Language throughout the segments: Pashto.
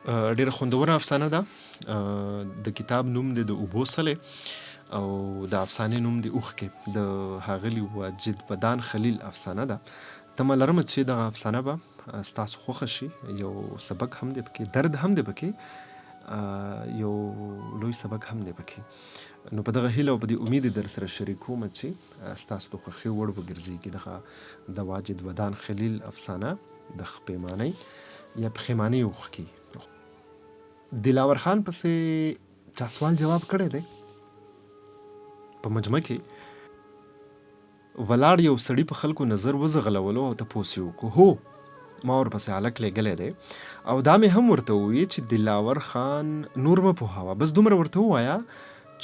ډېره خوندوره افسانه ده. د کتاب نوم دی د اوبو څلی او د افسانې نوم دی اوښکې. د ښاغلي واجد ودان خلیل افسانه ده. تمه لرمه چې دغه افسانه به ستاسو خوښه شي. یو سبق هم دی پکې، درد هم دی پکې، یو لوی سبق هم دی پکې. نو په دغه هیله او په دې امید در سره شریکوم چې ستاسو د خوښې وړ وګرځېږي دغه د واجد ودان خلیل افسانه د خپېمانۍ یا پښیمانۍ اوښکې. دلاور خان پسې چا سوال جواب کړی دی. په مجمع کې ولاړ یو سړي په خلکو نظر وځغلولو او تپوس یې وکړو. هو، ما ورپسې هلک لیږلی دی او دا مې هم ورته وویې چې دلاور خان نور مه پوهوه، بس دومره ورته ووایه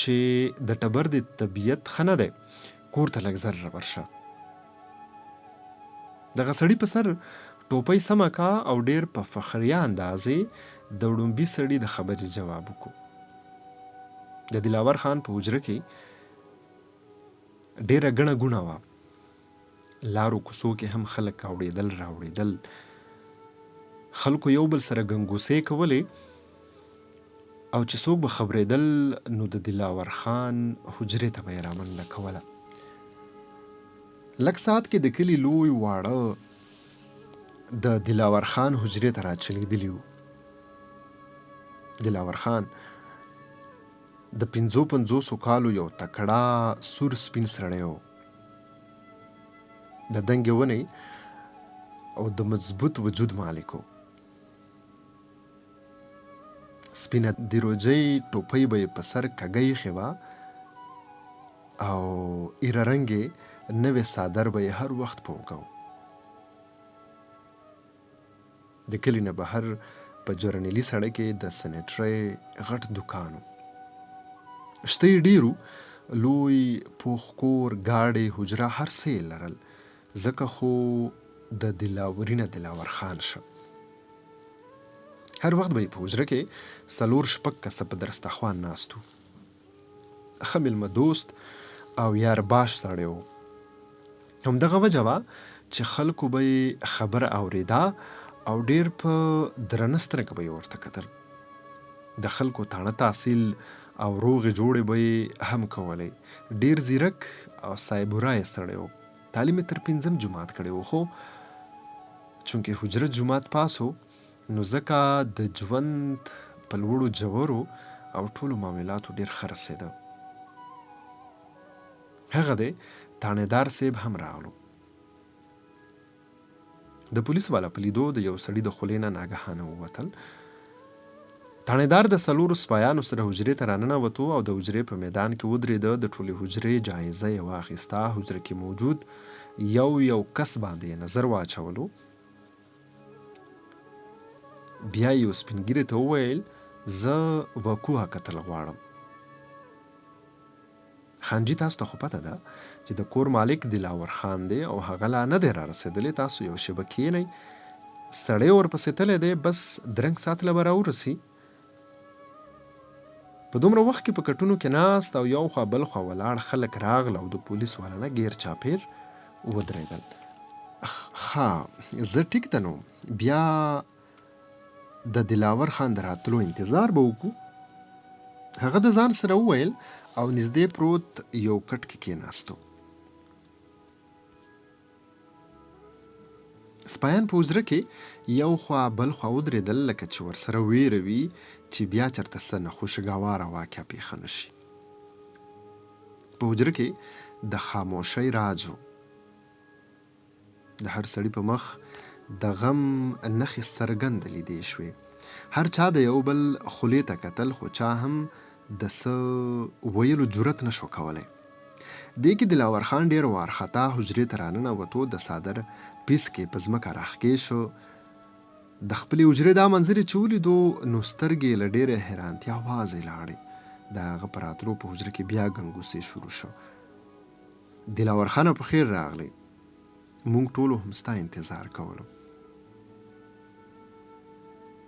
چې د ټبر د طبیعت ښه نه دی، کور ته لږ زر ورشه. دغه سړي په سر ټوپۍ سمه کا او ډېر په فخریه اندازې د وړومبي سړي د خبرې جواب وکړو. د دلاور خان په حجره کې ډېره ګڼه ګوڼه وه. لارو کوڅو کې هم خلک اوړېدل راوړېدل. خلکو یو بل سره ګنګوسې کولې او چې څوک به خبرېدل نو د دلاور خان حجرې ته به یې رامنډه کوله. لږ ساعت کې د کلي لوی واړه د دلاور خان حجرې ته راچلېدلي وو. دلاور خان د 55 کالو یو تکړه سور سپین سړی و. د دنګې ونې او د مضبوط وجود مالک و. سپینه دیروجۍ ټوپۍ به یې په سر کږه ایښې وه او ایره رنګې نوې څادر به یې هر وخت پوکه و. د کلي نه بهر په جرنیلي سړک کې د سنیټرۍ غټ دوکان و. شته یې ډېر و، لوی پوخ کور، ګاډۍ، حجره، هر څه یې لرل. ځکه خو د دلاوري نه دلاور خان شه. هر وخت به یې په حجره کې 4-6 کسه په درستخوان ناست وو. ښه میلمه دوست او یار باش سړی و. همدغه وجه وه چې خلکو به یې خبره اورېده او ډېر په درنه سترګه به یې ورته کتل. د خلکو تاڼه تحصیل او روغې جوړې به یې هم کولې. ډېر ځیرک او صاحب‌الرایه سړی و. تعلیم یې تر 5م جماعت کړی و، خو چونکې حجره جومات پاس و نو ځکه د ژوند په لوړو جوورو او ټولو معاملاتو ډېر ښه رسېده. هغه دی تاڼېدار صاحب هم راغلو. د پولیس والا په لیدو د یو سړي د خولې نه ناګهانه ووتل. تاڼېدار د 4 سپایانو سره حجرې ته راننوتو او د حجرې په میدان کې ودرېده. د ټولې حجرې جایزه یې واخیسته. حجره کې موجود یو کس باندې یې نظر واچولو. بیا یې یو سپین ږیري ته وویل زه وکوه کتل غواړم. خانجي تاسو ته خو پته ده چې د کور مالک دلاور خان دی او هغه لا نه دی را رسېدلی. تاسو یو شېبه کښېنئ، سړی ورپسې تللی دی، بس درنګ ساعت له به راورسي. په دومره وخت کې په کټونو کې ناست او یو خوا بل خوا ولاړ خلک راغله او د پولیس والا نه ګیر چاپېر ودرېدل. ښه، زه ټیک ته نو بیا د دلاور خان د راتلو انتظار به وکړو. هغه د ځان سره وویل او نږدې پروت یو کټ کې کېناستو. سپایان په حجره کې یو خوا بل خوا ودرېدل لکه چې ورسره ویره وي چې بیا چېرته څه ناخوشګواره واقعه پېښه نه شي. په حجره کې د خاموشۍ راج و. د هر سړي په مخ د غم نښې څرګندې لیدې شوې. هر چا د یو بل خولې ته کتل خو چا هم د څه ویلو جرأت نه شو کولی. دې کې دلاور خان ډېر وارخطا حجرې ته راننوتو. د څادر پیس کې په ځمکه راښکې شو. د خپلې حجرې دا منظر یې چې ولیدو نو سترګې یې له ډېرې حیرانتیا وازې لاړې. د هغه په راتلو په حجره کې بیا ګنګوسې شروع شو. دلاور خانه په خیر راغلی، موږ ټولو هم ستا انتظار کولو.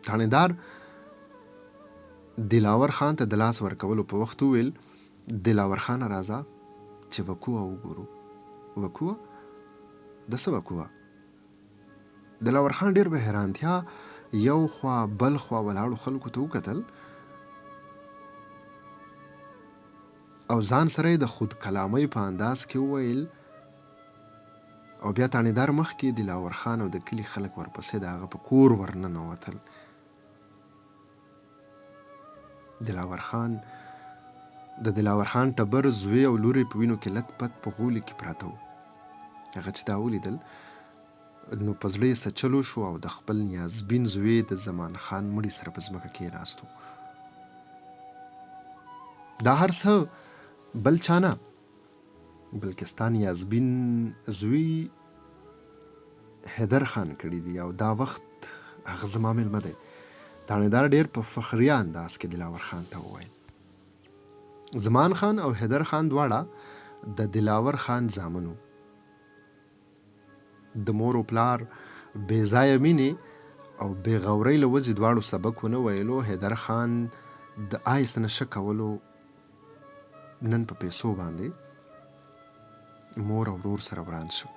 تاڼېدار دلاور خان ته د لاس ورکولو په وخت وویل دلاور خانه راځه چې وکوه وګورو. وکوه؟ د څه وکوه؟ دلاور خان ډېر په حیرانتیا یو خوا بل خوا ولاړو خلکو ته وکتل او ځان سره یې د خود کلامۍ په انداز کې وویل او بیا تاڼېدار مخکې دلاور خان او د کلي خلک ورپسې د هغه په کور ورننوتل. د دلاور خان ټبر زوی او لور یې په وینو کې لت پت په غولي کې پراته وو. هغه چې دا ولیدل نو په زړه یې سچلو شو او د خپل نیازبین زوی د زمان خان مړي سره په ځمکه کېناستو. دا هر څه بل چا نه بلکې ستا نیازبین زوی حیدر خان کړي دي او دا وخت هغه زما مېلمه دی. تاڼېدار ډېر په فخریه انداز کې دلاور خان ته وویل. زمان خان او حیدر خان دواړه د دلاور خان زامن وو. د مور و پلار بې ځایه مینې او بې غورۍ له وجې دواړو سبق ونه ویلو. حیدر خان د آیس نشه کولو نن په پیسو باندې مور او ورور سره وران شو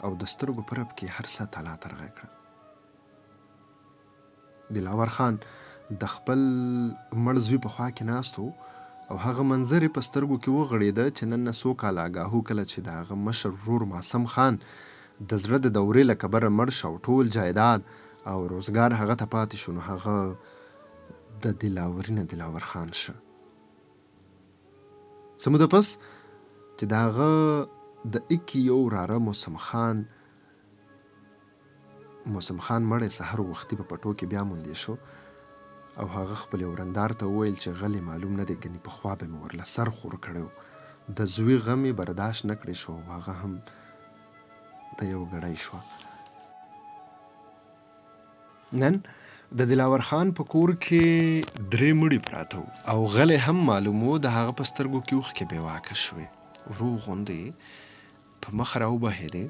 او د سترګو په رپ کې هر څه تالا ترغه کړه. دلاور خان د خپل مړ زوی په خوا کې ناست و او هغه منظر یې په سترګو کې وغړېده چې نن نه څو کاله اګاهو کله چې د هغه مشر ورور معصم خان د زړه د دورې له کبره مړ شو او ټول جایداد او روزګار هغه ته پاتې شو، نو هغه د دلاوري نه دلاور خان شه. څه موده پس چې د هغه د اکی یو وراره موسم خان مړی سحر وختي په پټو کې بیا موندې شو او هغه خپل ورندار ته وویل چې غلی معلوم نه دی، ګنې پخوا به مې ورله سر خور کړی و. د زوی غم یې برداشت نه کړی شو او هغه هم د یو ګړی شوه. نن د دلاور خان په کور کې 3 مړي پراته وو او غلی هم معلوم و د هغه په سترګو کې اوښکې بې واکه شوې. ورو غوندې په مخ راوبهېدې